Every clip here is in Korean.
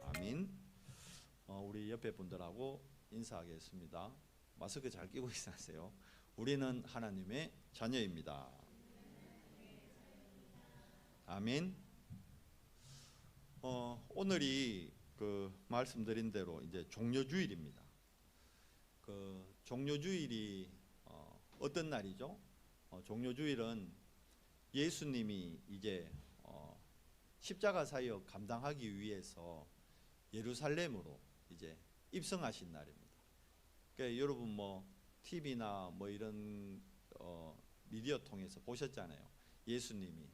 아멘. 우리 옆에 분들하고 인사하겠습니다. 마스크 잘 끼고 있으세요. 우리는 하나님의 자녀입니다. 아멘. 오늘이 말씀드린 대로 이제 종려주일입니다. 종려주일이 어떤 날이죠? 종려주일은 예수님이 이제 십자가 사역 감당하기 위해서 예루살렘으로 이제 입성하신 날입니다. 그러니까 여러분 TV나 이런 미디어 통해서 보셨잖아요. 예수님이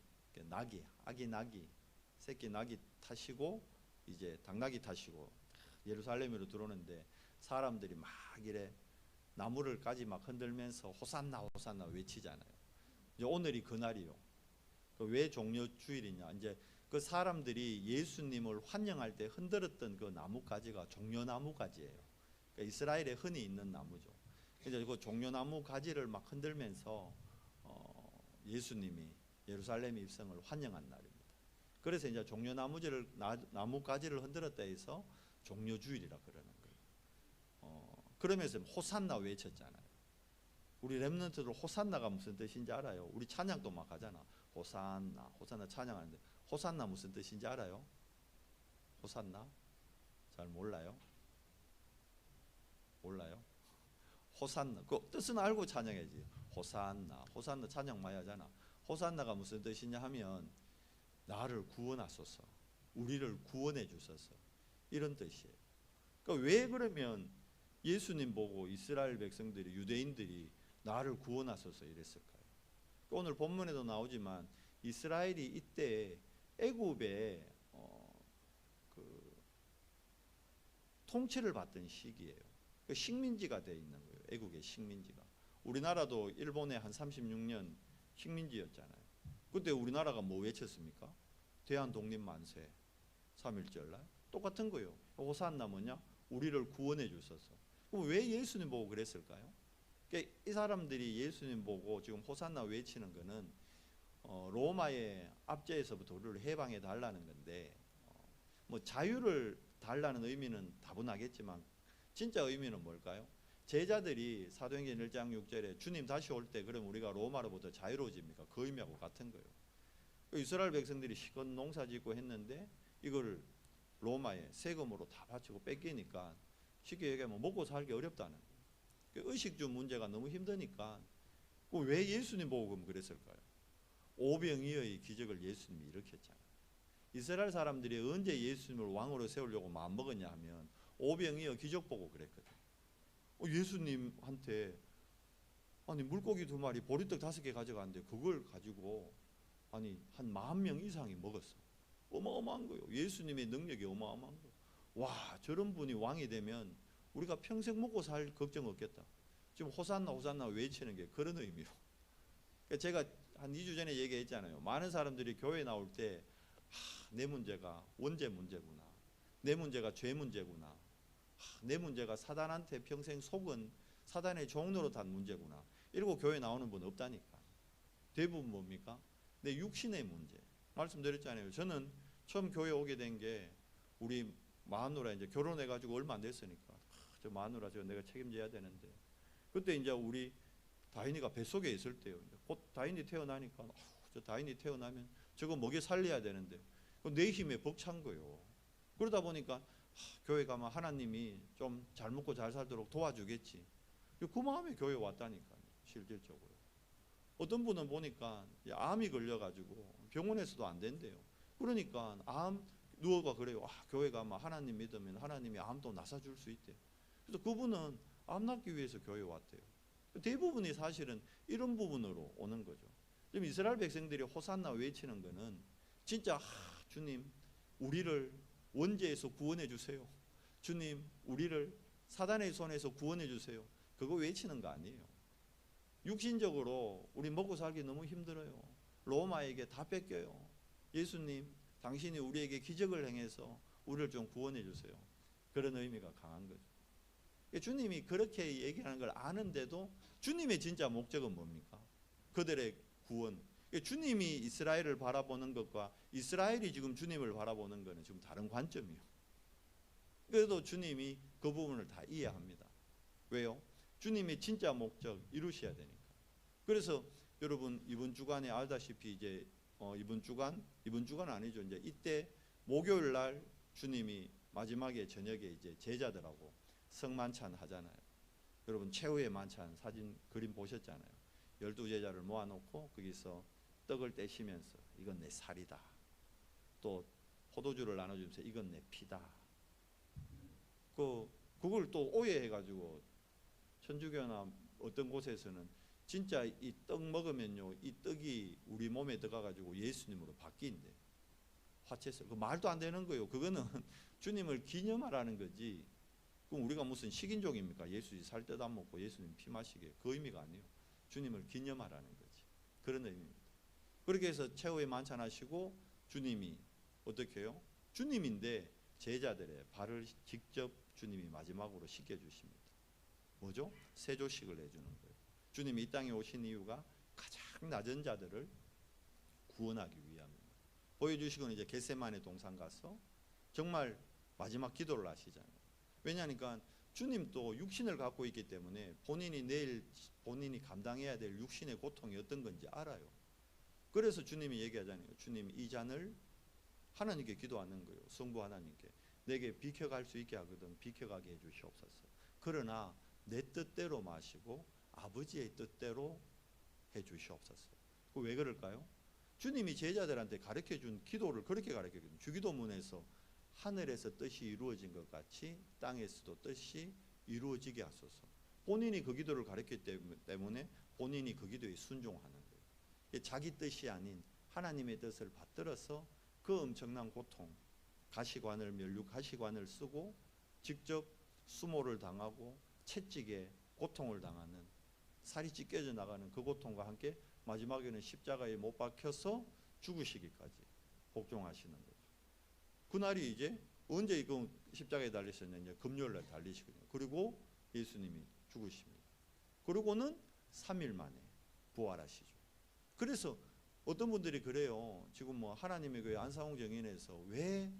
아기 나귀, 새끼 나귀 타시고 이제 당나귀 타시고 예루살렘으로 들어오는데 사람들이 막 이래 나무를 까지 막 흔들면서 호산나 호산나 외치잖아요. 이제 오늘이 그 날이요. 왜 종려주일이냐? 이제 그 사람들이 예수님을 환영할 때 흔들었던 그 나뭇가지가 종려나무 가지예요. 그러니까 이스라엘에 흔히 있는 나무죠. 그래서 그 종려나무 가지를 막 흔들면서 예수님이 예루살렘 입성을 환영한 날입니다. 그래서 이제 나무 가지를 흔들었다 해서 종려주일이라 그러는 거예요. 그러면서 호산나 외쳤잖아요. 우리 렘넌트들 호산나가 무슨 뜻인지 알아요? 우리 찬양도 막 하잖아. 호산나 찬양하는데 호산나 무슨 뜻인지 알아요? 호산나? 잘 몰라요? 호산나 그 뜻은 알고 찬양해야지. 호산나 찬양 많이 하잖아. 호산나가 무슨 뜻이냐 하면 나를 구원하소서, 우리를 구원해 주소서, 이런 뜻이에요. 그러니까 왜 그러면 예수님 보고 이스라엘 백성들이, 유대인들이 나를 구원하소서 이랬을까요? 오늘 본문에도 나오지만 이스라엘이 이때 애굽의 통치를 받던 시기예요. 식민지가 되어 있는 거예요. 애국의 식민지가. 우리나라도 일본에 한 36년 식민지였잖아요. 그때 우리나라가 뭐 외쳤습니까? 대한독립 만세, 3.1절 날 똑같은 거예요. 호산나 뭐냐? 우리를 구원해 주소서. 그럼 왜 예수님 보고 그랬을까요? 그러니까 이 사람들이 예수님 보고 지금 호산나 외치는 거는 로마의 압제에서부터 우리를 해방해 달라는 건데, 자유를 달라는 의미는 다분하겠지만 진짜 의미는 뭘까요? 제자들이 사도행전 1장 6절에 주님 다시 올 때 그럼 우리가 로마로부터 자유로워집니까? 그 의미하고 같은 거예요. 이스라엘 백성들이 시건 농사 짓고 했는데 이걸 로마에 세금으로 다 바치고 뺏기니까 쉽게 얘기하면 먹고 살기 어렵다는 거예요. 의식주 문제가 너무 힘드니까 왜 예수님 보고 그럼 그랬을까요? 오병이어의 기적을 예수님이 일으켰잖아요. 이스라엘 사람들이 언제 예수님을 왕으로 세우려고 마음먹었냐 하면 오병이어 기적 보고 그랬거든요. 예수님한테 물고기 2마리 보리떡 5개 가져갔는데 그걸 가지고 한 10,000명 이상이 먹었어. 어마어마한 거예요. 예수님의 능력이 어마어마한 거예요. 와, 저런 분이 왕이 되면 우리가 평생 먹고 살 걱정 없겠다. 지금 호산나 외치는 게 그런 의미로. 그러니까 제가 한 2주 전에 얘기했잖아요. 많은 사람들이 교회 나올 때 내 문제가 원죄 문제구나, 내 문제가 죄 문제구나, 내 문제가 사단한테 평생 속은 사단의 종로로 단 문제구나, 이러고 교회 나오는 분 없다니까. 대부분 뭡니까? 내 육신의 문제. 말씀드렸잖아요. 저는 처음 교회 오게 된 게 우리 마누라 이제 결혼해가지고 얼마 안 됐으니까 저 마누라 내가 책임져야 되는데, 그때 이제 우리 다인이가 뱃속에 있을 때요. 곧 다인이 태어나니까 저 다인이 태어나면 저거 먹여 살려야 되는데 내 힘에 벅찬 거예요. 그러다 보니까 교회 가면 하나님이 좀 잘 먹고 잘 살도록 도와주겠지. 그 마음에 교회 왔다니까요. 실질적으로. 어떤 분은 보니까 암이 걸려가지고 병원에서도 안 된대요. 그러니까 암 누워가 그래요. 교회 가면 하나님 믿으면 하나님이 암도 나사줄 수 있대. 그래서 그분은 암 낫기 위해서 교회 왔대요. 대부분이 사실은 이런 부분으로 오는 거죠. 지금 이스라엘 백성들이 호산나 외치는 거는 진짜 주님 우리를 원죄에서 구원해 주세요. 주님 우리를 사단의 손에서 구원해 주세요. 그거 외치는 거 아니에요. 육신적으로 우리 먹고 살기 너무 힘들어요. 로마에게 다 뺏겨요. 예수님 당신이 우리에게 기적을 행해서 우리를 좀 구원해 주세요. 그런 의미가 강한 거죠. 주님이 그렇게 얘기하는 걸 아는데도 주님의 진짜 목적은 뭡니까? 그들의 구원. 주님이 이스라엘을 바라보는 것과 이스라엘이 지금 주님을 바라보는 것은 지금 다른 관점이요. 그래도 주님이 그 부분을 다 이해합니다. 왜요? 주님의 진짜 목적 이루셔야 되니까. 그래서 여러분 이번 주간에 알다시피 이제 이번 주간 아니죠. 이제 이때 목요일 날 주님이 마지막에 저녁에 이제 제자들하고 성만찬 하잖아요. 여러분 최후의 만찬 사진 그림 보셨잖아요. 12제자를 모아놓고 거기서 떡을 떼시면서 이건 내 살이다. 또 포도주를 나눠주면서 이건 내 피다. 그걸 또 오해해가지고 천주교나 어떤 곳에서는 진짜 이 떡 먹으면요, 이 떡이 우리 몸에 들어가가지고 예수님으로 바뀐대. 화채살. 그 말도 안 되는 거예요. 그거는 주님을 기념하라는 거지. 그럼 우리가 무슨 식인종입니까? 예수님 살 뜯어 안 먹고 예수님 피 마시게. 그 의미가 아니에요. 주님을 기념하라는 거지. 그런 의미입니다. 그렇게 해서 최후의 만찬하시고 주님이 어떻게 해요? 주님인데 제자들의 발을 직접 주님이 마지막으로 씻겨주십니다. 뭐죠? 세조식을 해주는 거예요. 주님이 이 땅에 오신 이유가 가장 낮은 자들을 구원하기 위함입니다. 보여주시고는 이제 겟세마네 동산 가서 정말 마지막 기도를 하시잖아요. 왜냐하니까 주님도 육신을 갖고 있기 때문에 본인이 내일 본인이 감당해야 될 육신의 고통이 어떤 건지 알아요. 그래서 주님이 얘기하잖아요. 주님 이 잔을 하나님께 기도하는 거예요. 성부 하나님께 내게 비켜갈 수 있게 하거든 비켜가게 해주시옵소서. 그러나 내 뜻대로 마시고 아버지의 뜻대로 해주시옵소서. 왜 그럴까요? 주님이 제자들한테 가르쳐준 기도를 그렇게 가르쳐줬거든요. 주기도문에서 하늘에서 뜻이 이루어진 것 같이 땅에서도 뜻이 이루어지게 하소서. 본인이 그 기도를 가르쳤기 때문에 본인이 그 기도에 순종하는 거예요. 자기 뜻이 아닌 하나님의 뜻을 받들어서 그 엄청난 고통, 가시관을 면류 가시관을 쓰고 직접 수모를 당하고 채찍에 고통을 당하는 살이 찢겨져 나가는 그 고통과 함께 마지막에는 십자가에 못 박혀서 죽으시기까지 복종하시는 거죠. 그날이 이제 언제 그 십자가에 달리셨느냐? 금요일날 달리시거든요. 그리고 예수님이 죽으십니다. 그리고는 3일 만에 부활하시죠. 그래서 어떤 분들이 그래요. 지금 뭐 하나님의 교회 안상홍 정인에서 왜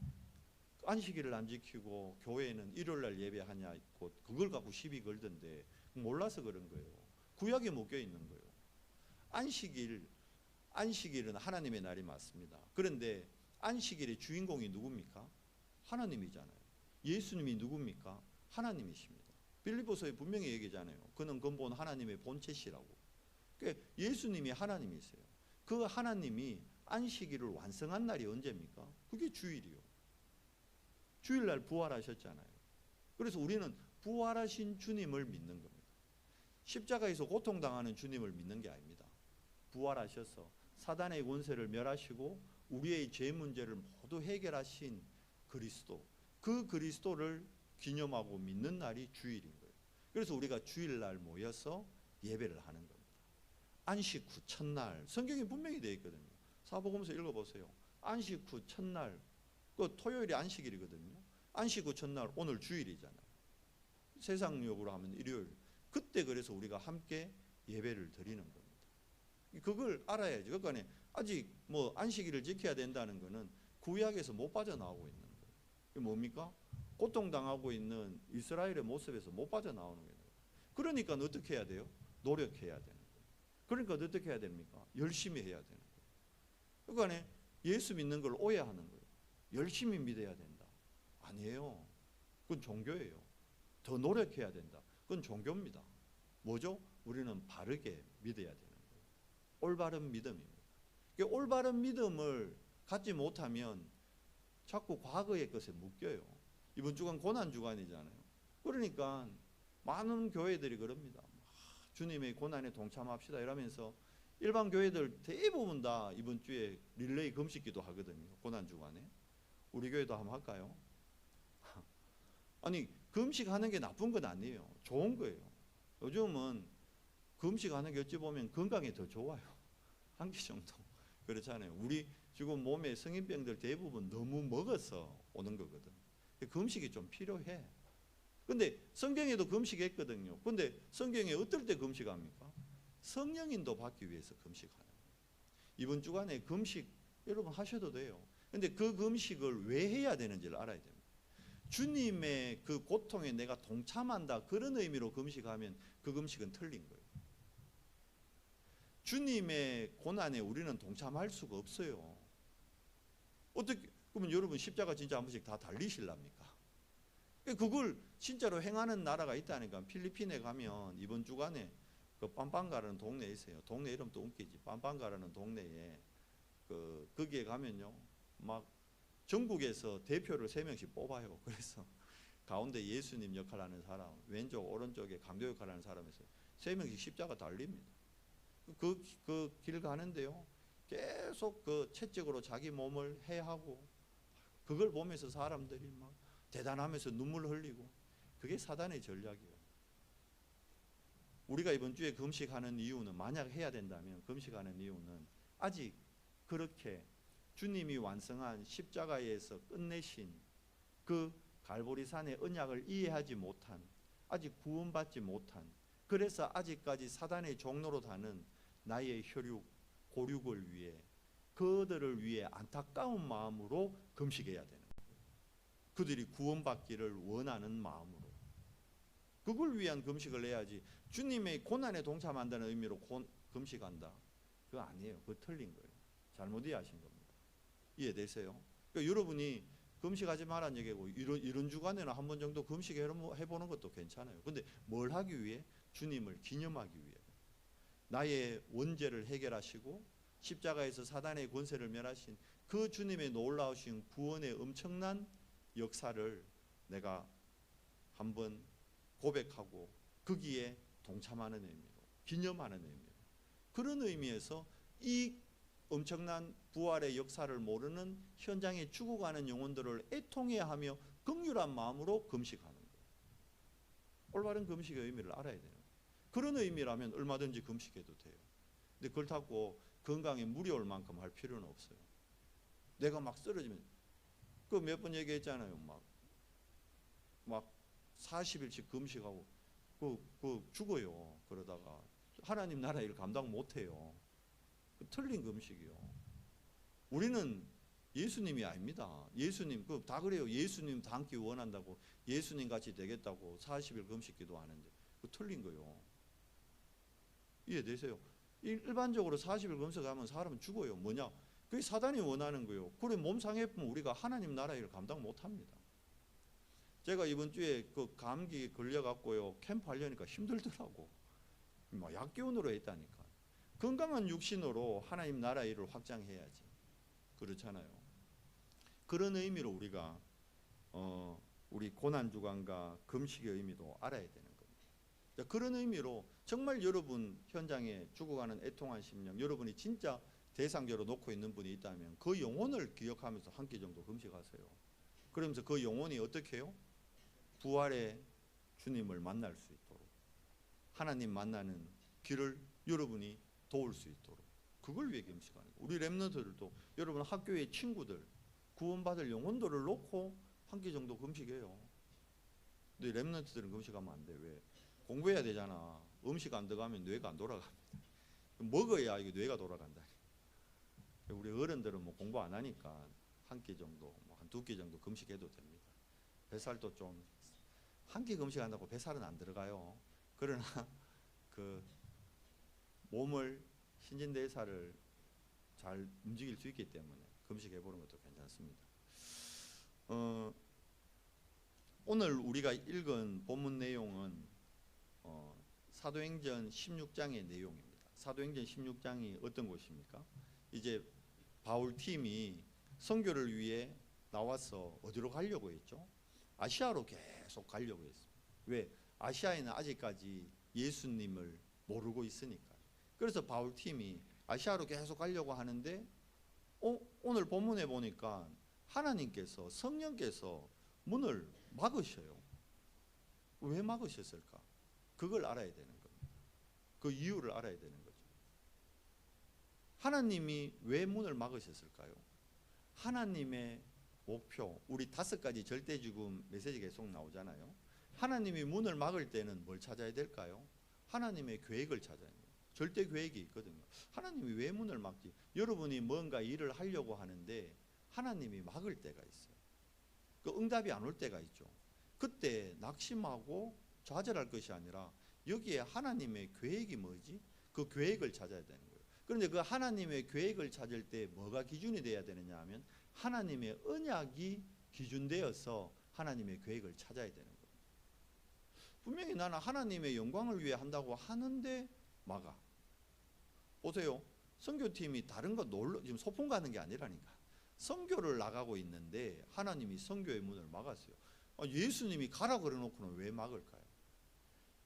안식일을 안 지키고 교회에는 일요일날 예배하냐 있고 그걸 갖고 시비 걸던데 몰라서 그런 거예요. 구약에 묶여 있는 거예요. 안식일은 하나님의 날이 맞습니다. 그런데 안식일의 주인공이 누굽니까? 하나님이잖아요. 예수님이 누굽니까? 하나님이십니다. 빌립보서에 분명히 얘기잖아요. 그는 근본 하나님의 본체시라고. 그러니까 예수님이 하나님이세요. 그 하나님이 안식일을 완성한 날이 언제입니까? 그게 주일이요. 주일날 부활하셨잖아요. 그래서 우리는 부활하신 주님을 믿는 겁니다. 십자가에서 고통당하는 주님을 믿는 게 아닙니다. 부활하셔서 사단의 권세를 멸하시고 우리의 죄 문제를 모두 해결하신 그리스도, 그 그리스도를 기념하고 믿는 날이 주일인 거예요. 그래서 우리가 주일날 모여서 예배를 하는 겁니다. 안식 후 첫날, 성경에 분명히 되어 있거든요. 사복음서 읽어보세요. 안식 후 첫날, 그 토요일이 안식일이거든요. 안식 후 첫날, 오늘 주일이잖아요. 세상력으로 하면 일요일. 그때 그래서 우리가 함께 예배를 드리는 겁니다. 그걸 알아야지. 그러니까 아직 뭐 안식일을 지켜야 된다는 것은 구약에서 못 빠져나오고 있는 거예요. 이게 뭡니까? 고통당하고 있는 이스라엘의 모습에서 못 빠져나오는 거예요. 그러니까 어떻게 해야 돼요? 노력해야 되는 거예요. 그러니까 어떻게 해야 됩니까? 열심히 해야 되는 거예요. 그러니까 예수 믿는 걸 오해하는 거예요. 열심히 믿어야 된다. 아니에요. 그건 종교예요. 더 노력해야 된다. 그건 종교입니다. 뭐죠? 우리는 바르게 믿어야 되는 거예요. 올바른 믿음입니다. 올바른 믿음을 갖지 못하면 자꾸 과거의 것에 묶여요. 이번 주간 고난주간이잖아요. 그러니까 많은 교회들이 그럽니다. 주님의 고난에 동참합시다 이러면서 일반 교회들 대부분 다 이번 주에 릴레이 금식기도 하거든요. 고난주간에. 우리 교회도 한번 할까요? 아니 금식하는 게 나쁜 건 아니에요. 좋은 거예요. 요즘은 금식하는 게 어찌 보면 건강에 더 좋아요. 한 끼 정도. 그렇잖아요. 우리 지금 몸에 성인병들 대부분 너무 먹어서 오는 거거든. 금식이 좀 필요해. 근데 성경에도 금식했거든요. 근데 성경에 어떨 때 금식합니까? 성령인도 받기 위해서 금식하는 거예요. 이번 주간에 금식 여러분 하셔도 돼요. 근데 그 금식을 왜 해야 되는지를 알아야 됩니다. 주님의 그 고통에 내가 동참한다, 그런 의미로 금식하면 그 금식은 틀린 거예요. 주님의 고난에 우리는 동참할 수가 없어요. 어떻게, 그러면 여러분 십자가 진짜 한 번씩 다 달리실랍니까? 그걸 진짜로 행하는 나라가 있다니까. 필리핀에 가면 이번 주간에 그 빰빵가라는 동네에 있어요. 동네 이름도 웃기지. 빰빵가라는 동네에 거기에 가면요, 막 전국에서 대표를 3명씩 뽑아요. 그래서 가운데 예수님 역할하는 사람, 왼쪽 오른쪽에 강도 역할하는 사람에서 3명씩 십자가 달립니다. 그 길 가는데요, 계속 그 채찍으로 자기 몸을 해하고, 그걸 보면서 사람들이 막 대단하면서 눈물 흘리고, 그게 사단의 전략이에요. 우리가 이번 주에 금식하는 이유는, 만약 해야 된다면 금식하는 이유는, 아직 그렇게 주님이 완성한 십자가에서 끝내신 그 갈보리산의 언약을 이해하지 못한, 아직 구원받지 못한, 그래서 아직까지 사단의 종로로 다는 나의 혈육, 고륙을 위해, 그들을 위해 안타까운 마음으로 금식해야 되는 거예요. 그들이 구원받기를 원하는 마음으로. 그걸 위한 금식을 해야지, 주님의 고난에 동참한다는 의미로 금식한다, 그거 아니에요. 그거 틀린 거예요. 잘못 이해하신 겁니다. 이해되세요? 그러니까 여러분이 금식하지 말라는 얘기고, 이런 주간에는 한 번 정도 금식해보는 것도 괜찮아요. 근데 뭘 하기 위해? 주님을 기념하기 위해. 나의 원죄를 해결하시고 십자가에서 사단의 권세를 멸하신 그 주님의 놀라우신 구원의 엄청난 역사를 내가 한번 고백하고 거기에 동참하는 의미로, 기념하는 의미로, 그런 의미에서 이 엄청난 부활의 역사를 모르는 현장에 죽어가는 영혼들을 애통해야 하며 긍휼한 마음으로 금식하는 거예요. 올바른 금식의 의미를 알아야 돼요. 그런 의미라면 얼마든지 금식해도 돼요. 근데 그렇다고 건강에 무리 올 만큼 할 필요는 없어요. 내가 막 쓰러지면, 그 몇 번 얘기했잖아요. 막 40일씩 금식하고 그 죽어요. 그러다가 하나님 나라 일 감당 못해요. 틀린 금식이요. 우리는 예수님이 아닙니다. 예수님 다 그래요. 예수님 닮기 원한다고, 예수님 같이 되겠다고 40일 금식 기도하는데 그 틀린 거요. 이해되세요? 일반적으로 40일 금식하면 사람은 죽어요. 뭐냐? 그게 사단이 원하는 거예요. 그래 몸 상해보면 우리가 하나님 나라 일을 감당 못합니다. 제가 이번 주에 그 감기 걸려갖고요, 캠프 하려니까 힘들더라고. 막 약기운으로 했다니까. 건강한 육신으로 하나님 나라 일을 확장해야지. 그렇잖아요. 그런 의미로 우리가 우리 고난주간과 금식의 의미도 알아야 되는 겁니다. 그런 의미로 정말 여러분 현장에 죽어가는 애통한 심령, 여러분이 진짜 대상자로 놓고 있는 분이 있다면 그 영혼을 기억하면서 한 끼 정도 금식하세요. 그러면서 그 영혼이 어떻게 해요? 부활의 주님을 만날 수 있도록, 하나님 만나는 길을 여러분이 도울 수 있도록, 그걸 위해 금식하는 거예요. 우리 렘넌트들도 여러분 학교의 친구들, 구원받을 영혼들을 놓고 한 끼 정도 금식해요. 근데 렘넌트들은 금식하면 안 돼. 왜? 공부해야 되잖아. 음식 안 들어가면 뇌가 안 돌아갑니다. 먹어야 이게 뇌가 돌아간다. 우리 어른들은 뭐 공부 안 하니까 한 끼 정도, 한 2끼 정도 금식해도 됩니다. 뱃살도 좀, 한 끼 금식한다고 뱃살은 안 들어가요. 그러나 그 몸을, 신진대사를 잘 움직일 수 있기 때문에 금식해 보는 것도 괜찮습니다. 오늘 우리가 읽은 본문 내용은 사도행전 16장의 내용입니다. 사도행전 16장이 어떤 곳입니까? 이제 바울 팀이 선교를 위해 나와서 어디로 가려고 했죠? 아시아로 계속 가려고 했습니다. 왜? 아시아에는 아직까지 예수님을 모르고 있으니까. 그래서 바울 팀이 아시아로 계속 가려고 하는데 오늘 본문에 보니까 하나님께서, 성령께서 문을 막으셔요. 왜 막으셨을까? 그걸 알아야 되는 겁니다. 그 이유를 알아야 되는 거죠. 하나님이 왜 문을 막으셨을까요? 하나님의 목표, 우리 5가지 절대 죽음 메시지 계속 나오잖아요. 하나님이 문을 막을 때는 뭘 찾아야 될까요? 하나님의 계획을 찾아야 돼요. 절대 계획이 있거든요. 하나님이 왜 문을 막지? 여러분이 뭔가 일을 하려고 하는데 하나님이 막을 때가 있어요. 그 응답이 안 올 때가 있죠. 그때 낙심하고 좌절할 것이 아니라 여기에 하나님의 계획이 뭐지? 그 계획을 찾아야 되는 거예요. 그런데 그 하나님의 계획을 찾을 때 뭐가 기준이 돼야 되느냐 하면 하나님의 언약이 기준되어서 하나님의 계획을 찾아야 되는 거예요. 분명히 나는 하나님의 영광을 위해 한다고 하는데 막아. 보세요. 선교팀이 다른 거 놀러 지금 소풍 가는 게 아니라니까. 선교를 나가고 있는데 하나님이 선교의 문을 막았어요. 예수님이 가라 그래 놓고는 왜 막을까요?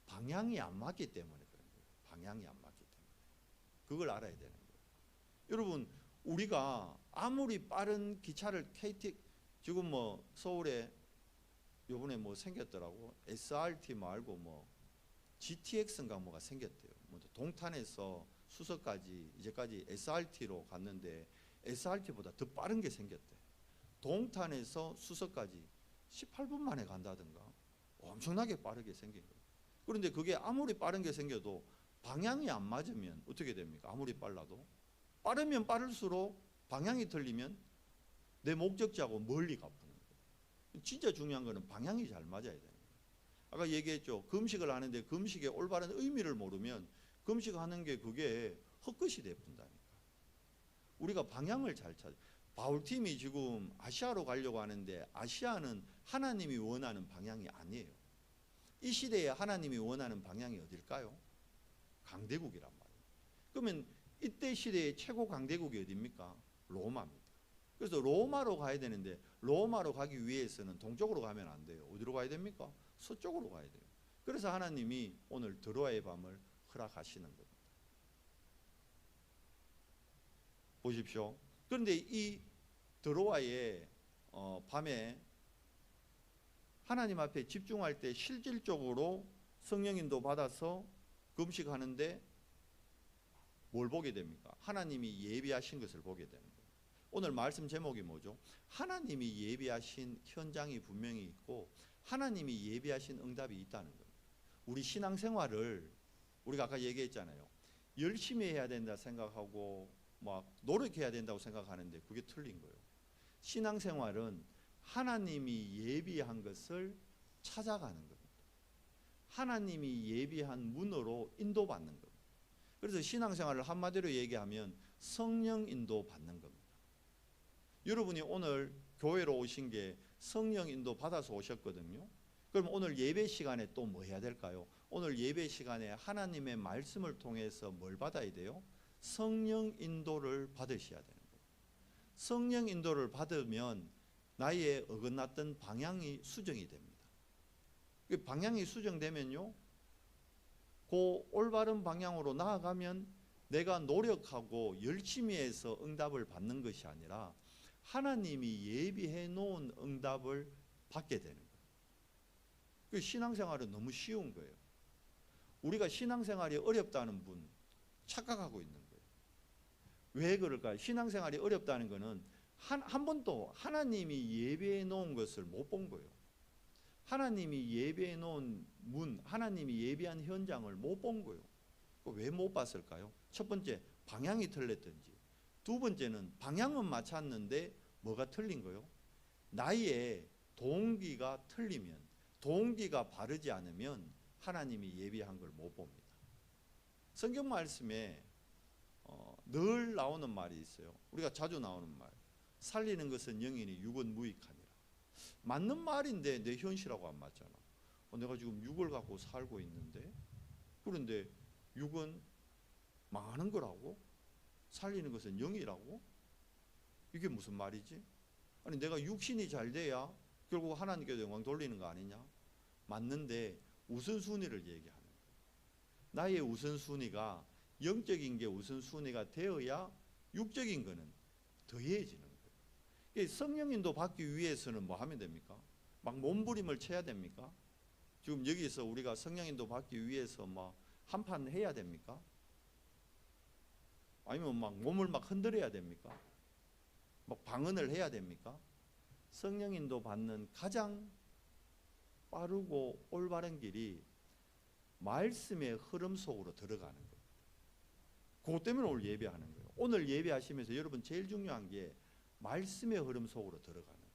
방향이 안 맞기 때문에 그런 거예요. 방향이 안 맞기 때문에. 그걸 알아야 되는 거예요. 여러분, 우리가 아무리 빠른 기차를 KT 지금 뭐 서울에 요번에 뭐 생겼더라고. SRT 말고 뭐 GTX인가 뭐가 생겼대요. 뭐 동탄에서 수서까지 이제까지 SRT로 갔는데 SRT보다 더 빠른 게 생겼대. 동탄에서 수서까지 18분 만에 간다든가 엄청나게 빠르게 생긴 거예요. 그런데 그게 아무리 빠른 게 생겨도 방향이 안 맞으면 어떻게 됩니까? 아무리 빨라도 빠르면 빠를수록 방향이 틀리면 내 목적지하고 멀리 가푸는 거예요. 진짜 중요한 거는 방향이 잘 맞아야 되는 거예요. 아까 얘기했죠. 금식을 하는데 금식의 올바른 의미를 모르면 금식하는 게 그게 헛것이 돼본다니까. 우리가 방향을 잘 찾아. 바울팀이 지금 아시아로 가려고 하는데 아시아는 하나님이 원하는 방향이 아니에요. 이 시대에 하나님이 원하는 방향이 어딜까요? 강대국이란 말이에요. 그러면 이때 시대의 최고 강대국이 어디입니까? 로마입니다. 그래서 로마로 가야 되는데 로마로 가기 위해서는 동쪽으로 가면 안 돼요. 어디로 가야 됩니까? 서쪽으로 가야 돼요. 그래서 하나님이 오늘 드로아의 밤을 허락하시는 겁니다. 보십시오. 그런데 이 드로아의 밤에 하나님 앞에 집중할 때 실질적으로 성령인도 받아서 금식하는데 뭘 보게 됩니까? 하나님이 예비하신 것을 보게 되는 거예요. 오늘 말씀 제목이 뭐죠? 하나님이 예비하신 현장이 분명히 있고 하나님이 예비하신 응답이 있다는 거예요. 우리 신앙생활을 우리가 아까 얘기했잖아요. 열심히 해야 된다 생각하고 막 노력해야 된다고 생각하는데 그게 틀린 거예요. 신앙생활은 하나님이 예비한 것을 찾아가는 겁니다. 하나님이 예비한 문으로 인도받는 겁니다. 그래서 신앙생활을 한마디로 얘기하면 성령 인도 받는 겁니다. 여러분이 오늘 교회로 오신 게 성령 인도 받아서 오셨거든요. 그럼 오늘 예배 시간에 또 뭐 해야 될까요? 오늘 예배 시간에 하나님의 말씀을 통해서 뭘 받아야 돼요? 성령 인도를 받으셔야 되는 거예요. 성령 인도를 받으면 나의 어긋났던 방향이 수정이 됩니다. 방향이 수정되면요, 그 올바른 방향으로 나아가면 내가 노력하고 열심히 해서 응답을 받는 것이 아니라 하나님이 예비해 놓은 응답을 받게 되는 거예요. 신앙생활은 너무 쉬운 거예요. 우리가 신앙생활이 어렵다는 분 착각하고 있는 거예요. 왜 그럴까요? 신앙생활이 어렵다는 것은 한 번도 하나님이 예비해 놓은 것을 못 본 거예요. 하나님이 예비해 놓은 문, 하나님이 예비한 현장을 못 본 거예요. 왜 못 봤을까요? 첫 번째, 방향이 틀렸든지. 두 번째는 방향은 맞췄는데 뭐가 틀린 거예요? 나의 동기가 틀리면, 동기가 바르지 않으면 하나님이 예비한 걸 못 봅니다. 성경 말씀에 늘 나오는 말이 있어요. 우리가 자주 나오는 말. 살리는 것은 영이니 육은 무익하니라. 맞는 말인데 내 현실하고 안 맞잖아. 내가 지금 육을 갖고 살고 있는데, 그런데 육은 망하는 거라고? 살리는 것은 영이라고? 이게 무슨 말이지? 아니 내가 육신이 잘 돼야 결국 하나님께 영광 돌리는 거 아니냐? 맞는데 우선순위를 얘기하는 거예요. 나의 우선순위가 영적인 게 우선순위가 되어야 육적인 거는 더해지는 거예요. 성령인도 받기 위해서는 뭐 하면 됩니까? 막 몸부림을 쳐야 됩니까? 지금 여기서 우리가 성령인도 받기 위해서 막 한판 해야 됩니까? 아니면 막 몸을 막 흔들어야 됩니까? 막 방언을 해야 됩니까? 성령인도 받는 가장 빠르고 올바른 길이 말씀의 흐름 속으로 들어가는 거예요. 그것 때문에 오늘 예배하는 거예요. 오늘 예배하시면서 여러분 제일 중요한 게 말씀의 흐름 속으로 들어가는 거예요.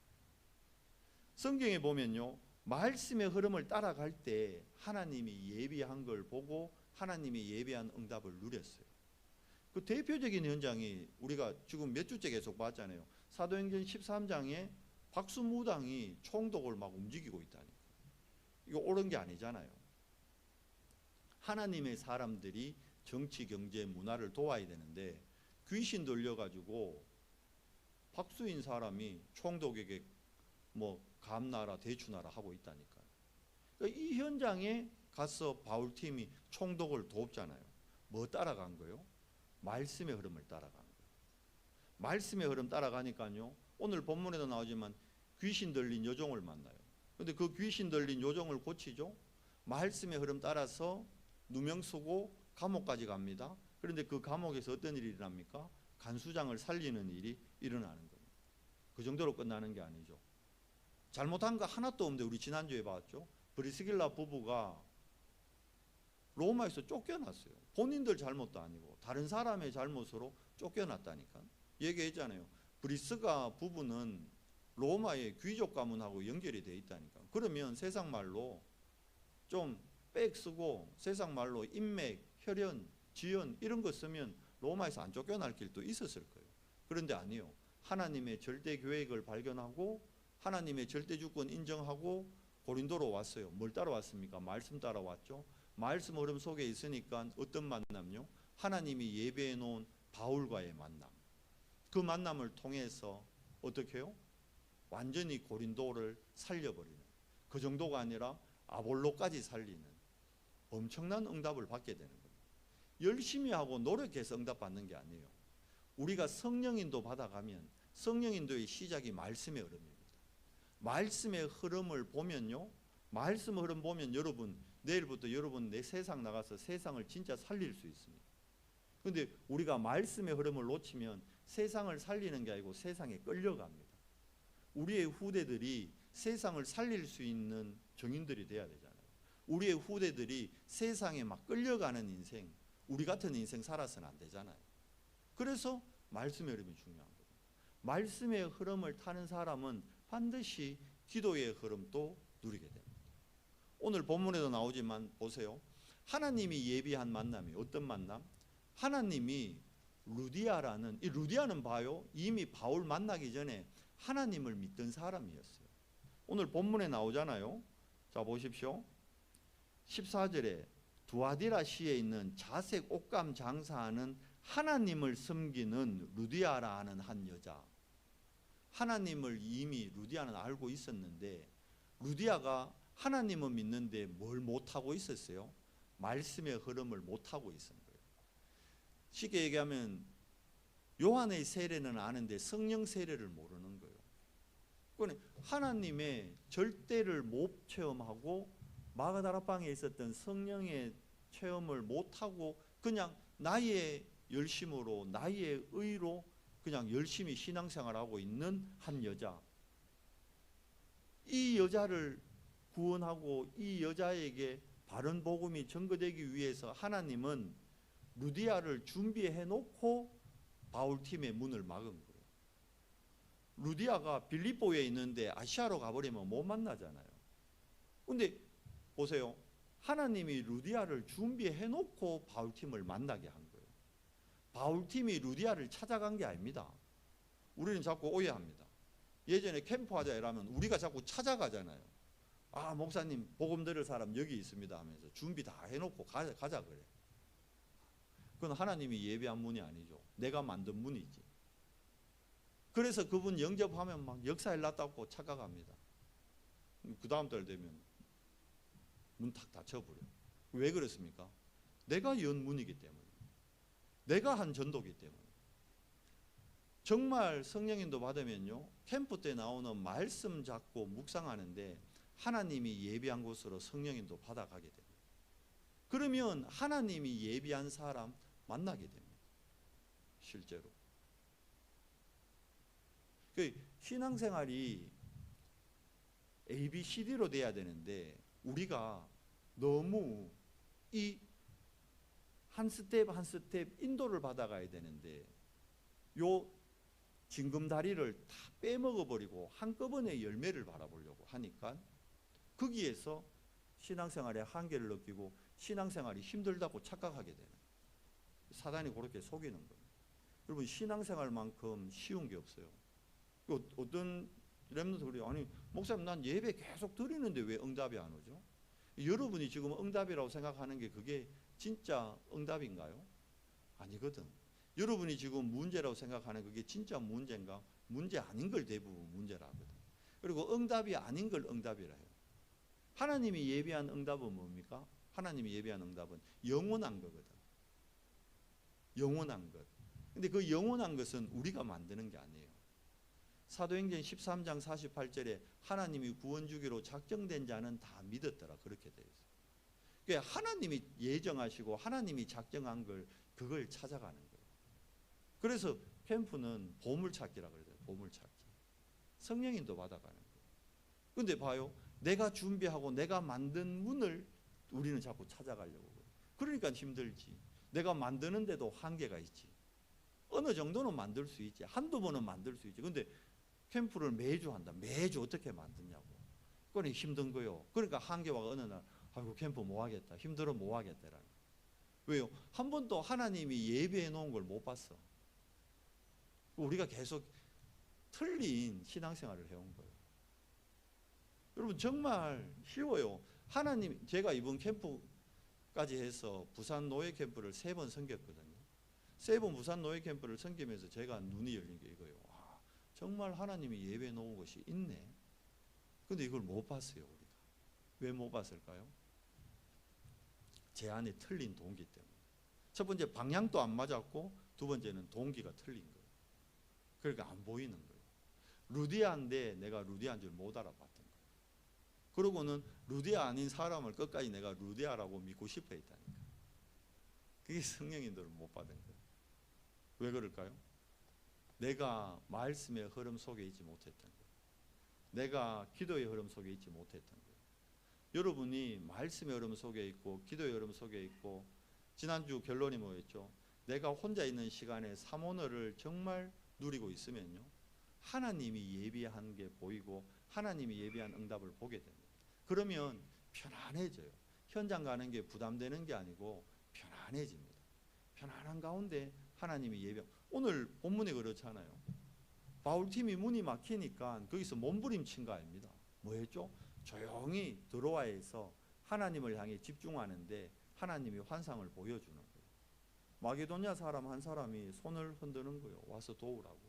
성경에 보면요, 말씀의 흐름을 따라갈 때 하나님이 예비한 걸 보고 하나님이 예비한 응답을 누렸어요. 그 대표적인 현장이 우리가 지금 몇 주째 계속 봤잖아요. 사도행전 13장에 박수무당이 총독을 막 움직이고 있다니까. 이거 옳은 게 아니잖아요. 하나님의 사람들이 정치, 경제, 문화를 도와야 되는데 귀신 들려가지고 박수인 사람이 총독에게 뭐 감나라 대추나라 하고 있다니까요. 그러니까 이 현장에 가서 바울팀이 총독을 돕잖아요. 뭐 따라간 거예요? 말씀의 흐름을 따라간 거예요. 말씀의 흐름 따라가니까요, 오늘 본문에도 나오지만 귀신 들린 여종을 만나요. 근데 그 귀신 들린 여종을 고치죠. 말씀의 흐름 따라서 누명 쓰고 감옥까지 갑니다. 그런데 그 감옥에서 어떤 일이 일어납니까? 간수장을 살리는 일이 일어나는 거예요. 그 정도로 끝나는 게 아니죠. 잘못한 거 하나도 없는데 우리 지난주에 봤죠. 브리스길라 부부가 로마에서 쫓겨났어요. 본인들 잘못도 아니고 다른 사람의 잘못으로 쫓겨났다니까. 얘기했잖아요. 브리스가 부부는 로마의 귀족 가문하고 연결이 돼 있다니까. 그러면 세상 말로 좀 빽 쓰고 세상 말로 인맥, 혈연, 지연 이런 거 쓰면 로마에서 안 쫓겨날 길도 있었을 거예요. 그런데 아니요. 하나님의 절대 계획을 발견하고 하나님의 절대 주권 인정하고 고린도로 왔어요. 뭘 따라왔습니까? 말씀 따라왔죠. 말씀 흐름 속에 있으니까 어떤 만남요? 하나님이 예배해 놓은 바울과의 만남. 그 만남을 통해서 어떻게 해요? 완전히 고린도를 살려버리는, 그 정도가 아니라 아볼로까지 살리는 엄청난 응답을 받게 되는 거예요. 열심히 하고 노력해서 응답받는 게 아니에요. 우리가 성령인도 받아가면 성령인도의 시작이 말씀의 흐름입니다. 말씀의 흐름을 보면요, 말씀 흐름 보면 여러분 내일부터 여러분 내 세상 나가서 세상을 진짜 살릴 수 있습니다. 그런데 우리가 말씀의 흐름을 놓치면 세상을 살리는 게 아니고 세상에 끌려갑니다. 우리의 후대들이 세상을 살릴 수 있는 정인들이 돼야 되잖아요. 우리의 후대들이 세상에 막 끌려가는 인생, 우리 같은 인생 살아서는 안 되잖아요. 그래서 말씀의 흐름이 중요한 거예요. 말씀의 흐름을 타는 사람은 반드시 기도의 흐름도 누리게 됩니다. 오늘 본문에도 나오지만 보세요. 하나님이 예비한 만남이 어떤 만남? 하나님이 루디아라는, 이 루디아는 봐요, 이미 바울 만나기 전에 하나님을 믿던 사람이었어요. 오늘 본문에 나오잖아요. 자 보십시오. 14절에 두아디라 시에 있는 자색 옷감 장사하는 하나님을 섬기는 루디아라 하는 한 여자. 하나님을 이미 루디아는 알고 있었는데 루디아가 하나님은 믿는데 뭘 못하고 있었어요? 말씀의 흐름을 못하고 있었던 거예요. 쉽게 얘기하면 요한의 세례는 아는데 성령 세례를 모르는 거예요. 그러니까 하나님의 절대를 못 체험하고 마가다라방에 있었던 성령의 체험을 못하고 그냥 나의 열심으로 나의 의로 그냥 열심히 신앙생활하고 있는 한 여자. 이 여자를 구원하고 이 여자에게 바른 복음이 전거되기 위해서 하나님은 루디아를 준비해 놓고 바울팀의 문을 막은 거예요. 루디아가 빌립보에 있는데 아시아로 가버리면 못 만나잖아요. 근데 보세요. 하나님이 루디아를 준비해 놓고 바울팀을 만나게 한 거예요. 바울팀이 루디아를 찾아간 게 아닙니다. 우리는 자꾸 오해합니다. 예전에 캠프하자 이러면 우리가 자꾸 찾아가잖아요. 아 목사님 복음 들을 사람 여기 있습니다 하면서 준비 다 해놓고 가자 그래. 그건 하나님이 예비한 문이 아니죠. 내가 만든 문이지. 그래서 그분 영접하면 막 역사일 났다고 착각합니다. 그 다음 달 되면 문 탁 닫혀버려. 왜 그렇습니까? 내가 연 문이기 때문에, 내가 한 전도기 때문에. 정말 성령인도 받으면요, 캠프 때 나오는 말씀 잡고 묵상하는데 하나님이 예비한 곳으로 성령인도 받아가게 됩니다. 그러면 하나님이 예비한 사람 만나게 됩니다. 실제로. 신앙생활이 ABCD로 돼야 되는데 우리가 너무 이 한 스텝 한 스텝 인도를 받아가야 되는데 요 징검다리를 다 빼먹어버리고 한꺼번에 열매를 바라보려고 하니까 거기에서 신앙생활의 한계를 느끼고 신앙생활이 힘들다고 착각하게 되는, 사단이 그렇게 속이는 거예요. 여러분, 신앙생활만큼 쉬운 게 없어요. 어떤 렘넌트 그래요. 아니 목사님, 난 예배 계속 드리는데 왜 응답이 안 오죠? 여러분이 지금 응답이라고 생각하는 게 그게 진짜 응답인가요? 아니거든. 여러분이 지금 문제라고 생각하는 그게 진짜 문제인가? 문제 아닌 걸 대부분 문제라 하거든. 그리고 응답이 아닌 걸 응답이라 해요. 하나님이 예비한 응답은 뭡니까? 하나님이 예비한 응답은 영원한 거거든. 영원한 것. 근데 그 영원한 것은 우리가 만드는 게 아니에요. 사도행전 13장 48절에 하나님이 구원 주기로 작정된 자는 다 믿었더라, 그렇게 되어 있어요. 그러니까 하나님이 예정하시고 하나님이 작정한 걸, 그걸 찾아가는 거예요. 그래서 캠프는 보물찾기라 그러죠. 보물찾기. 성령인도 받아가는 거예요. 근데 봐요, 내가 준비하고 내가 만든 문을 우리는 자꾸 찾아가려고 해요. 그러니까 힘들지. 내가 만드는데도 한계가 있지. 어느 정도는 만들 수 있지. 한두 번은 만들 수 있지. 근데 캠프를 매주 한다. 매주 어떻게 만드냐고. 그건 힘든 거요. 그러니까 한계와 어느 날, 아이고 캠프 뭐 하겠다. 힘들어 뭐 하겠다라는. 왜요? 한 번도 하나님이 예비해 놓은 걸 못 봤어. 우리가 계속 틀린 신앙생활을 해온 거예요. 여러분, 정말 쉬워요. 하나님, 제가 이번 캠프까지 해서 부산 노예 캠프를 3번 섬겼거든요. 3번 부산 노예 캠프를 섬기면서 제가 눈이 열린 게 이거예요. 와, 정말 하나님이 예배해 놓은 것이 있네. 근데 이걸 못 봤어요, 우리가. 왜 못 봤을까요? 제 안에 틀린 동기 때문에. 첫 번째, 방향도 안 맞았고, 두 번째는 동기가 틀린 거예요. 그러니까 안 보이는 거예요. 루디아인데 내가 루디아인 줄 못 알아봤던 거예요. 그러고는 루디아 아닌 사람을 끝까지 내가 루디아라고 믿고 싶어 했다니까. 그게 성령인도를 못 받은 거예요. 왜 그럴까요? 내가 말씀의 흐름 속에 있지 못했던 거예요. 내가 기도의 흐름 속에 있지 못했던 거예요. 여러분이 말씀의 흐름 속에 있고 기도의 흐름 속에 있고, 지난주 결론이 뭐였죠? 내가 혼자 있는 시간에 삼오너를 정말 누리고 있으면요, 하나님이 예비한 게 보이고 하나님이 예비한 응답을 보게 됩니다. 그러면 편안해져요. 현장 가는 게 부담되는 게 아니고 편안해집니다. 편안한 가운데 하나님이 예비. 오늘 본문에 그렇잖아요. 바울팀이 문이 막히니까 거기서 몸부림친 거 아닙니다. 뭐 했죠? 조용히 드로아에서 하나님을 향해 집중하는데 하나님이 환상을 보여주는 거예요. 마게도냐 사람 한 사람이 손을 흔드는 거예요. 와서 도우라고.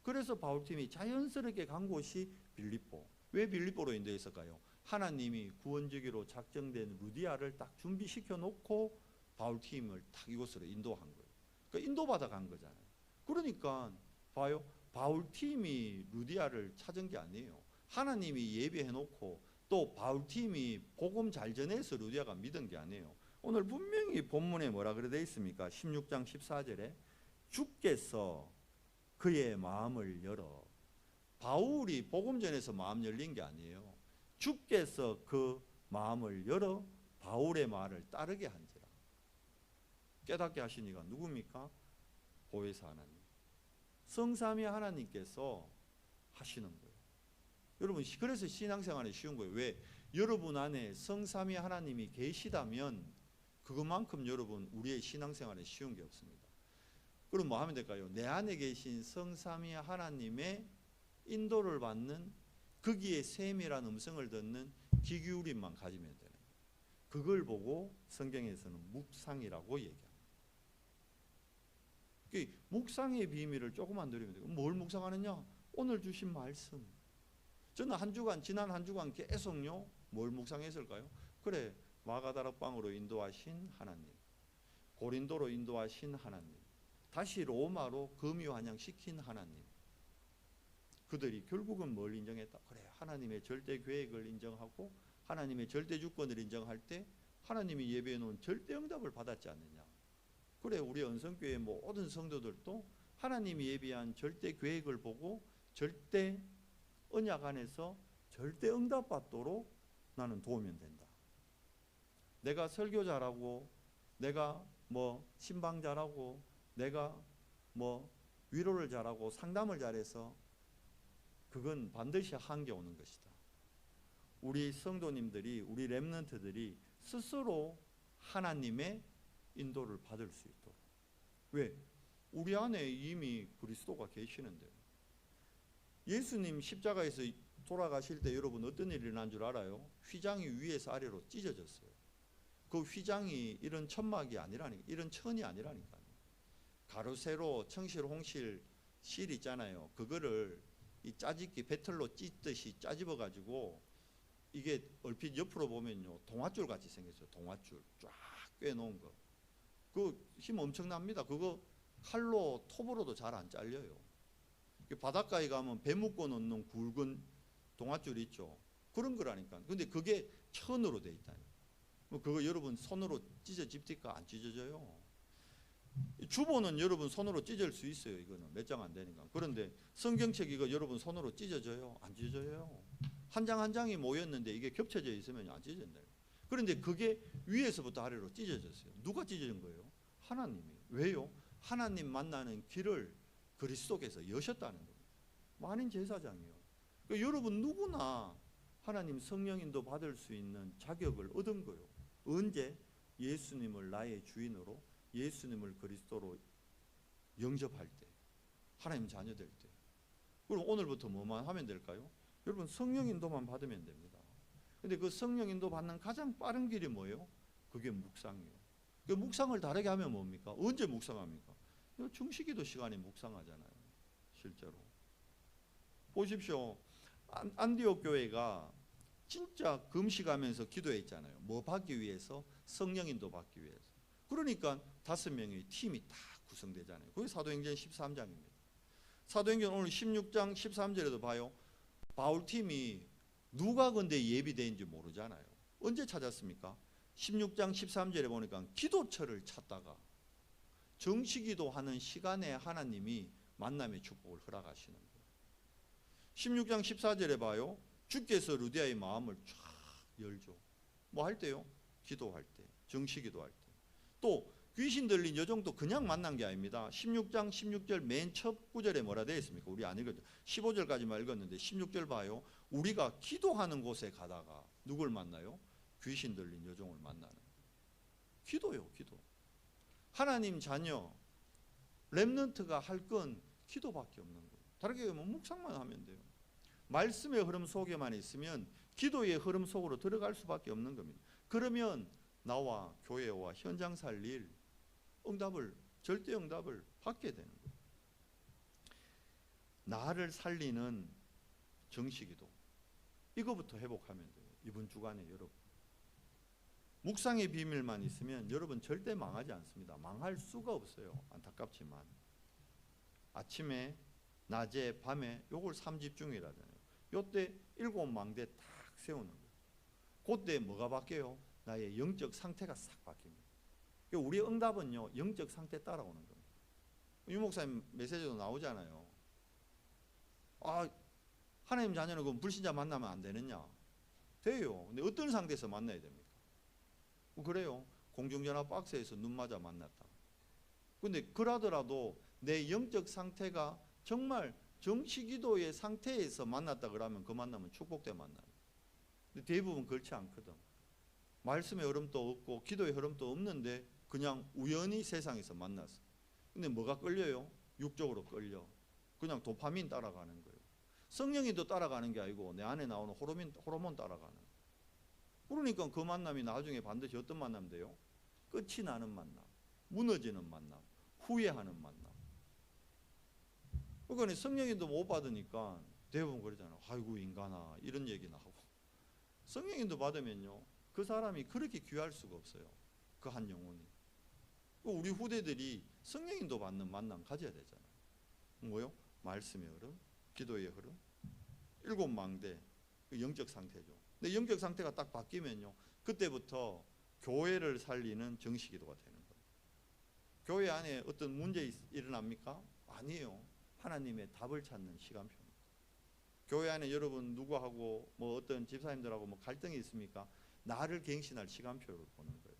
그래서 바울팀이 자연스럽게 간 곳이 빌립보. 왜 빌립보로 인도했을까요? 하나님이 구원주기로 작정된 루디아를 딱 준비시켜 놓고 바울팀을 딱 이곳으로 인도한 거예요. 그러니까 인도받아 간 거잖아요. 그러니까 봐요, 바울팀이 루디아를 찾은 게 아니에요. 하나님이 예비해 놓고 또 바울팀이 복음 잘 전해서 루디아가 믿은 게 아니에요. 오늘 분명히 본문에 뭐라 그래 돼 있습니까? 16장 14절에 주께서 그의 마음을 열어. 바울이 복음 전해서 마음 열린 게 아니에요. 주께서 그 마음을 열어 바울의 말을 따르게 한지라. 깨닫게 하시니까 누굽니까? 보혜사 하나님, 성삼위 하나님께서 하시는 거예요. 여러분, 그래서 신앙생활이 쉬운 거예요. 왜? 여러분 안에 성삼위 하나님이 계시다면 그것만큼 여러분 우리의 신앙생활에 쉬운 게 없습니다. 그럼 뭐 하면 될까요? 내 안에 계신 성삼위 하나님의 인도를 받는, 거기에 세밀한 음성을 듣는 귀 기울임만 가지면 되는 거예요. 그걸 보고 성경에서는 묵상이라고 얘기합니다. 묵상의 비밀을 조금만 누리면 돼요. 뭘 묵상하느냐? 오늘 주신 말씀. 저는 지난 한 주간 계속요, 뭘 묵상했을까요? 그래, 마가다락방으로 인도하신 하나님, 고린도로 인도하신 하나님, 다시 로마로 금유환영시킨 하나님. 그들이 결국은 뭘 인정했다? 그래, 하나님의 절대 계획을 인정하고 하나님의 절대 주권을 인정할 때 하나님이 예배해 놓은 절대 응답을 받았지 않느냐. 그래, 우리 언성교회 모든 성도들도 하나님이 예비한 절대 계획을 보고 절대 언약 안에서 절대 응답 받도록 나는 도우면 된다. 내가 설교자라고, 내가 뭐 신방 잘하고 내가 뭐 위로를 잘하고 상담을 잘해서 그건 반드시 한계 오는 것이다. 우리 성도님들이, 우리 렘넌트들이 스스로 하나님의 인도를 받을 수 있도록. 왜? 우리 안에 이미 그리스도가 계시는데요. 예수님 십자가에서 돌아가실 때 여러분 어떤 일이 일어난 줄 알아요? 휘장이 위에서 아래로 찢어졌어요. 그 휘장이 이런 천막이 아니라니까, 이런 천이 아니라니까요. 가로세로 청실 홍실 실 있잖아요. 그거를 이 짜집기 배틀로 찢듯이 짜집어 가지고, 이게 얼핏 옆으로 보면요 동아줄 같이 생겼어요. 동아줄 쫙 꿰놓은 거. 그 힘 엄청납니다. 그거 칼로 톱으로도 잘 안 잘려요. 바닷가에 가면 배 묶어 놓는 굵은 동아줄 있죠. 그런 거라니까. 근데 그게 천으로 돼 있다니. 뭐 그거 여러분 손으로 찢어집니까? 안 찢어져요. 주보는 여러분 손으로 찢을 수 있어요. 이거는 몇 장 안 되니까. 그런데 성경책 이거 여러분 손으로 찢어져요? 안 찢어져요. 한 장 한 장이 모였는데 이게 겹쳐져 있으면 안 찢어진다. 그런데 그게 위에서부터 아래로 찢어졌어요. 누가 찢어진 거예요? 하나님이. 왜요? 하나님 만나는 길을 그리스도께서 여셨다는 겁니다. 만인 제사장이요. 그러니까 여러분 누구나 하나님 성령인도 받을 수 있는 자격을 얻은 거예요. 언제? 예수님을 나의 주인으로, 예수님을 그리스도로 영접할 때, 하나님 자녀 될 때. 그럼 오늘부터 뭐만 하면 될까요? 여러분 성령인도만 받으면 됩니다. 근데 그 성령인도 받는 가장 빠른 길이 뭐예요? 그게 묵상이에요. 그 묵상을 다르게 하면 뭡니까? 언제 묵상합니까? 중시기도 시간에 묵상하잖아요. 실제로 보십시오. 안디옥 교회가 진짜 금식하면서 기도했잖아요. 뭐 받기 위해서? 성령인도 받기 위해서. 그러니까 5명의 팀이 다 구성되잖아요. 그게 사도행전 13장입니다. 사도행전 오늘 16장 13절에도 봐요. 바울팀이 누가 근데 예비대인지 모르잖아요. 언제 찾았습니까? 16장 13절에 보니까 기도처를 찾다가 정시기도 하는 시간에 하나님이 만남의 축복을 허락하시는 거예요. 16장 14절에 봐요. 주께서 루디아의 마음을 쫙 열죠. 뭐 할 때요? 기도할 때, 정시기도 할 때. 또 귀신 들린 여종도 그냥 만난 게 아닙니다. 16장 16절 맨 첫 구절에 뭐라 되어 있습니까? 우리 안 읽었죠. 15절까지만 읽었는데 16절 봐요. 우리가 기도하는 곳에 가다가 누굴 만나요? 귀신 들린 여종을 만나는. 기도요, 기도. 하나님 자녀 렘넌트가 할 건 기도밖에 없는 거예요. 다르게 얘기하면 묵상만 하면 돼요. 말씀의 흐름 속에만 있으면 기도의 흐름 속으로 들어갈 수밖에 없는 겁니다. 그러면 나와 교회와 현장 살릴 응답을, 절대 응답을 받게 되는 거예요. 나를 살리는 정시기도, 이거부터 회복하면 돼요. 이번 주간에 여러분 묵상의 비밀만 있으면 여러분 절대 망하지 않습니다. 망할 수가 없어요. 안타깝지만 아침에, 낮에, 밤에 요걸 3집중이라잖아요. 요때 7망대 딱 세우는 거예요. 그때 뭐가 바뀌어요? 나의 영적 상태가 싹 바뀝니다. 우리의 응답은요 영적 상태 따라오는 겁니다. 유 목사님 메시지도 나오잖아요. 하나님 자녀는 그 불신자 만나면 안 되느냐? 돼요. 근데 어떤 상태에서 만나야 됩니까? 그래요. 공중전화 박스에서 눈 맞아 만났다. 근데 그러더라도 내 영적 상태가 정말 정시기도의 상태에서 만났다 그러면 그 만남은 축복된 만남이에요. 근데 대부분 그렇지 않거든. 말씀의 흐름도 없고 기도의 흐름도 없는데 그냥 우연히 세상에서 만났어. 근데 뭐가 끌려요? 육적으로 끌려. 그냥 도파민 따라가는 거예요. 성령인도 따라가는 게 아니고 내 안에 나오는 호르몬 따라가는 거예요. 그러니까 그 만남이 나중에 반드시 어떤 만남 돼요? 끝이 나는 만남, 무너지는 만남, 후회하는 만남. 그러니까 성령인도 못 받으니까 대부분 그러잖아요. 아이고 인간아, 이런 얘기나 하고. 성령인도 받으면요 그 사람이 그렇게 귀할 수가 없어요. 그 한 영혼이. 우리 후대들이 성령인도 받는 만남 가져야 되잖아요. 뭐요? 말씀의 흐름, 기도의 흐름, 7망대, 영적 상태죠. 근데 영적 상태가 딱 바뀌면요 그때부터 교회를 살리는 정시기도가 되는 거예요. 교회 안에 어떤 문제 일어납니까? 아니에요. 하나님의 답을 찾는 시간표입니다. 교회 안에 여러분 누구하고 뭐 어떤 집사님들하고 뭐 갈등이 있습니까? 나를 갱신할 시간표를 보는 거예요.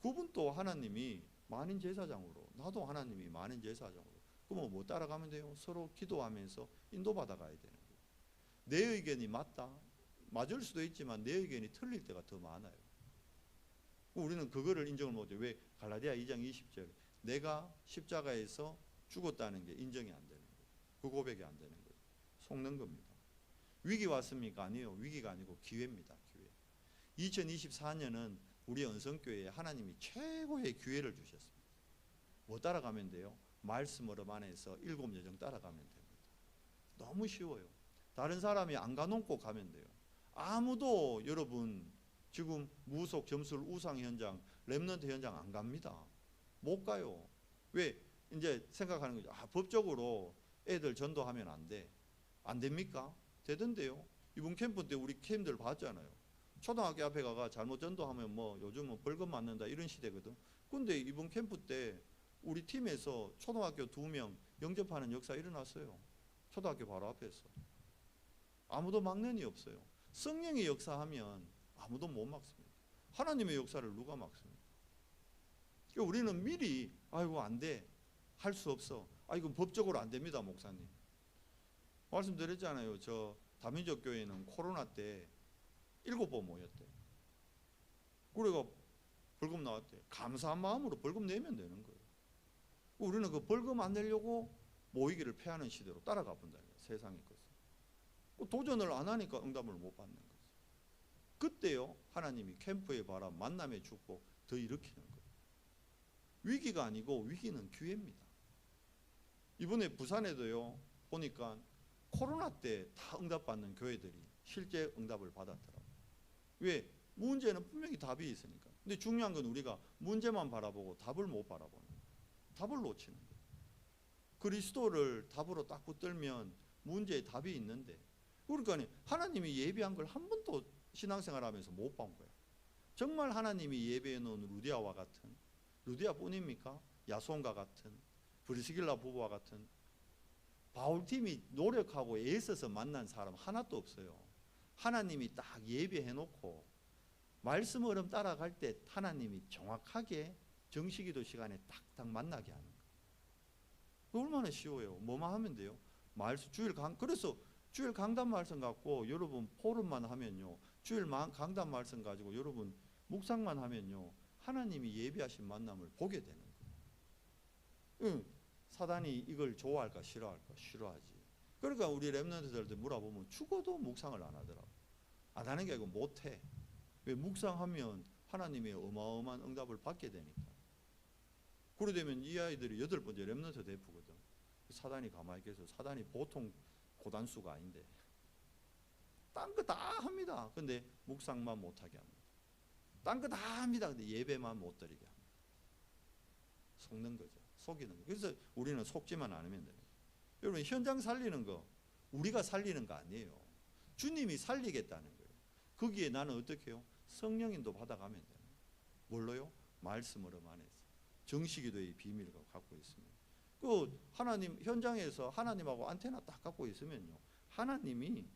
그분도 하나님이 만인 제사장으로, 나도 하나님이 만인 제사장으로. 그러면 뭐 따라가면 돼요? 서로 기도하면서 인도받아 가야 되는 거예요. 내 의견이 맞을 수도 있지만 내 의견이 틀릴 때가 더 많아요. 우리는 그거를 인정을 못해요. 왜? 갈라디아 2장 20절 내가 십자가에서 죽었다는 게 인정이 안 되는 거예요. 그 고백이 안 되는 거예요. 속는 겁니다. 위기 왔습니까? 아니요. 위기가 아니고 기회입니다. 기회. 2024년은 우리 언성교회에 하나님이 최고의 기회를 주셨습니다. 뭐 따라가면 돼요? 말씀 얼음 안에서 7여정 따라가면 됩니다. 너무 쉬워요. 다른 사람이 안 가놓고 가면 돼요. 아무도 여러분 지금 무속 점술 우상 현장 렘넌트 현장 안 갑니다. 못 가요. 왜? 이제 생각하는 거죠. 법적으로 애들 전도하면 안 돼. 안 됩니까? 되던데요. 이번 캠프 때 우리 캠들 봤잖아요. 초등학교 앞에 가가 잘못 전도하면 뭐 요즘은 벌금 맞는다 이런 시대거든. 근데 이번 캠프 때 우리 팀에서 초등학교 2명 영접하는 역사 일어났어요. 초등학교 바로 앞에서. 아무도 막는이 없어요. 성령의 역사하면 아무도 못 막습니다. 하나님의 역사를 누가 막습니까? 우리는 미리 아이고 안 돼. 할 수 없어. 이건 법적으로 안 됩니다, 목사님. 말씀드렸잖아요. 저 다민족 교회는 코로나 때 7번 모였대. 그래가 벌금 나왔대. 감사한 마음으로 벌금 내면 되는 거예요. 우리는 그 벌금 안 내려고 모이기를 패하는 시대로 따라가 본다. 세상의 것을. 도전을 안 하니까 응답을 못 받는 거죠. 그때요 하나님이 캠프의 바람, 만남의 축복 더 일으키는 거예요. 위기가 아니고 위기는 기회입니다. 이번에 부산에도요 보니까 코로나 때 다 응답받는 교회들이 실제 응답을 받았더라고요. 왜? 문제는 분명히 답이 있으니까. 근데 중요한 건 우리가 문제만 바라보고 답을 못 바라보는 거예요. 답을 놓치는 거예요. 그리스도를 답으로 딱 붙들면 문제에 답이 있는데, 그러니까 하나님이 예비한 걸 한 번도 신앙생활하면서 못 본 거예요. 정말 하나님이 예배해 놓은 루디아와 같은, 루디아뿐입니까? 야손과 같은, 브리스길라 부부와 같은 바울팀이 노력하고 애써서 만난 사람 하나도 없어요. 하나님이 딱 예배해 놓고 말씀 얼음 따라갈 때 하나님이 정확하게 정식기도 시간에 딱딱 만나게 하는 거예요. 얼마나 쉬워요. 뭐만 하면 돼요. 그래서 주일 강단 말씀 갖고 여러분 포럼만 하면요, 주일 강단 말씀 가지고 여러분 묵상만 하면요, 하나님이 예비하신 만남을 보게 되는 거예요. 사단이 이걸 좋아할까 싫어할까? 싫어하지. 그러니까 우리 렘넌트들한테 물어보면 죽어도 묵상을 안 하더라고. 안 하는 게 아니고 못해. 왜? 묵상하면 하나님의 어마어마한 응답을 받게 되니까. 그래 되면 이 아이들이 8번째 렘넌트 대표거든. 사단이 가만히 계셔. 사단이 보통 고단수가 아닌데 딴 거 다 합니다. 근데 묵상만 못하게 합니다. 딴 거 다 합니다. 근데 예배만 못 드리게 합니다. 속는 거죠. 속이는 거. 그래서 우리는 속지만 않으면 돼요. 여러분 현장 살리는 거 우리가 살리는 거 아니에요. 주님이 살리겠다는 거예요. 거기에 나는 어떻게 해요? 성령인도 받아가면 돼요. 뭘로요? 말씀으로 안에서 정식기도의 비밀을 갖고 있으면, 그 하나님 현장에서 하나님하고 안테나 딱 갖고 있으면요, 하나님이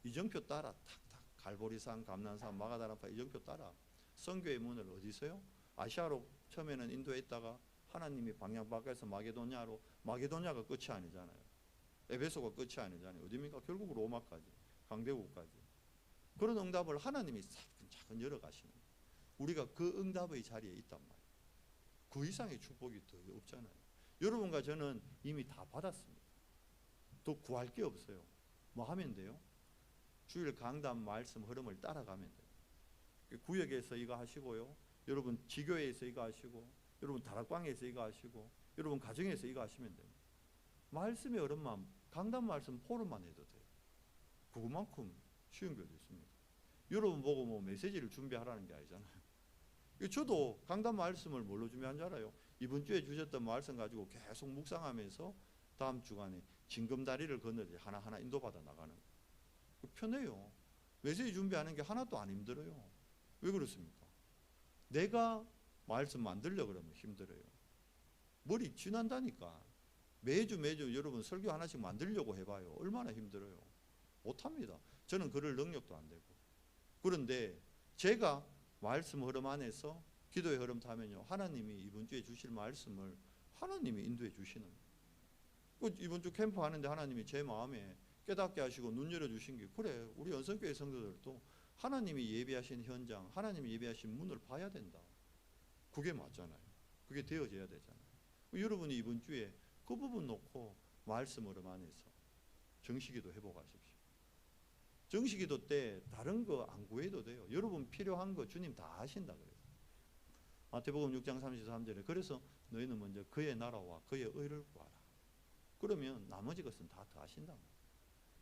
이정표 따라 탁탁 갈보리산, 감난산, 마가다라파 이정표 따라 선교의 문을 어디서요? 아시아로 처음에는 인도에 있다가 하나님이 방향 바꿔서 마게도냐로, 마게도냐가 끝이 아니잖아요. 에베소가 끝이 아니잖아요. 어디입니까? 결국 로마까지, 강대국까지. 그런 응답을 하나님이 차근차근 열어가시는 거예요. 우리가 그 응답의 자리에 있단 말이에요. 그 이상의 축복이 더 없잖아요. 여러분과 저는 이미 다 받았습니다. 더 구할 게 없어요. 뭐 하면 돼요? 주일 강단 말씀 흐름을 따라가면 돼요. 구역에서 이거 하시고요, 여러분 지교회에서 이거 하시고, 여러분 다락방에서 이거 하시고, 여러분 가정에서 이거 하시면 됩니다. 말씀의 얼음만, 강단 말씀 포럼만 해도 돼요. 그것만큼 쉬운 게 어디 있습니까? 여러분 보고 뭐 메시지를 준비하라는 게 아니잖아요. 저도 강단 말씀을 뭘로 준비한 줄 알아요? 이번 주에 주셨던 말씀 가지고 계속 묵상하면서 다음 주간에 징검다리를 건너지 하나하나 인도받아 나가는 거예요. 편해요. 메시지 준비하는 게 하나도 안 힘들어요. 왜 그렇습니까? 내가 말씀 만들려 그러면 힘들어요. 머리 쥐난다니까. 매주 여러분 설교 하나씩 만들려고 해봐요. 얼마나 힘들어요. 못합니다. 저는 그럴 능력도 안 되고. 그런데 제가 말씀 흐름 안에서 기도의 흐름 타면요, 하나님이 이번 주에 주실 말씀을 하나님이 인도해 주시는 거예요. 이번 주 캠프 하는데 하나님이 제 마음에 깨닫게 하시고 눈 열어주신 게, 그래, 우리 연성교회 성도들도 하나님이 예비하신 현장, 하나님이 예비하신 문을 봐야 된다. 그게 맞잖아요. 그게 되어져야 되잖아요. 여러분이 이번 주에 그 부분 놓고 말씀 흐름 안에서 정식기도 해보가십시오. 정식기도 때 다른 거 안 구해도 돼요. 여러분 필요한 거 주님 다 하신다 그래요. 마태복음 6장 33절에 그래서 너희는 먼저 그의 나라와 그의 의를 구하라. 그러면 나머지 것은 다 더하신다.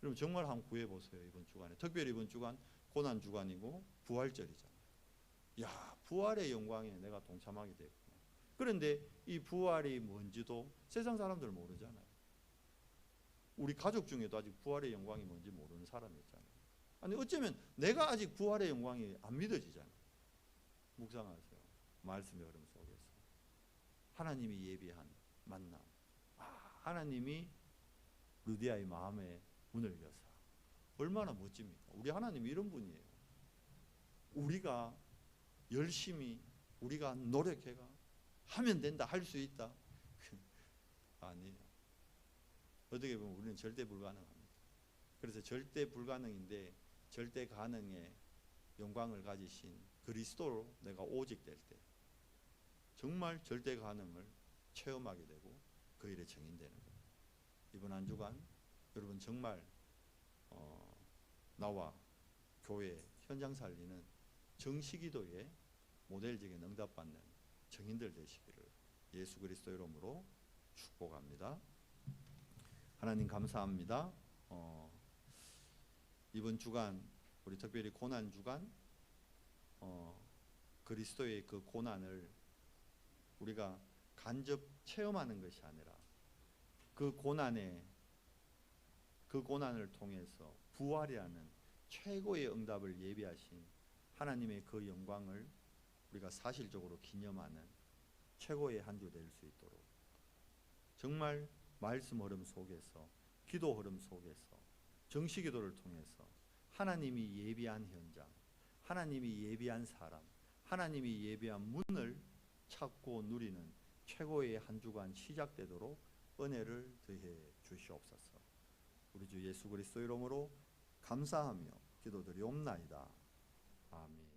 여러분 정말 한번 구해보세요. 이번 주간에, 특별히 이번 주간 고난주간이고 부활절이잖아요. 야, 부활의 영광에 내가 동참하게 됐구나. 그런데 이 부활이 뭔지도 세상 사람들 모르잖아요. 우리 가족 중에도 아직 부활의 영광이 뭔지 모르는 사람이 있잖아요. 아니 어쩌면 내가 아직 부활의 영광이 안 믿어지잖아요. 묵상하세요. 말씀의 흐름 속에서 하나님이 예비한 만남, 하나님이 루디아의 마음에 문을 여사. 얼마나 멋집니까? 우리 하나님이 이런 분이에요. 우리가 열심히 우리가 노력해가 하면 된다, 할 수 있다. 아니에요. 어떻게 보면 우리는 절대 불가능합니다. 그래서 절대 불가능인데 절대 가능의 영광을 가지신 그리스도로 내가 오직 될 때 정말 절대 가능을 체험하게 되고 그 일에 증인되는 겁니다. 이번 한 주간 여러분 정말 나와 교회 현장 살리는 정식기도에 모델적인 응답받는 증인들 되시기를 예수 그리스도 이름으로 축복합니다. 하나님 감사합니다. 이번 주간 우리 특별히 고난 주간 그리스도의 그 고난을 우리가 간접 체험하는 것이 아니라 그 고난을 통해서 부활이라는 최고의 응답을 예비하신 하나님의 그 영광을 우리가 사실적으로 기념하는 최고의 한 주 될 수 있도록 정말 말씀 흐름 속에서, 기도 흐름 속에서, 정식기도를 통해서 하나님이 예비한 현장, 하나님이 예비한 사람, 하나님이 예비한 문을 찾고 누리는 최고의 한 주간 시작되도록 은혜를 더해 주시옵소서. 우리 주 예수 그리스도 이름으로 감사하며 기도드리옵나이다. 아멘.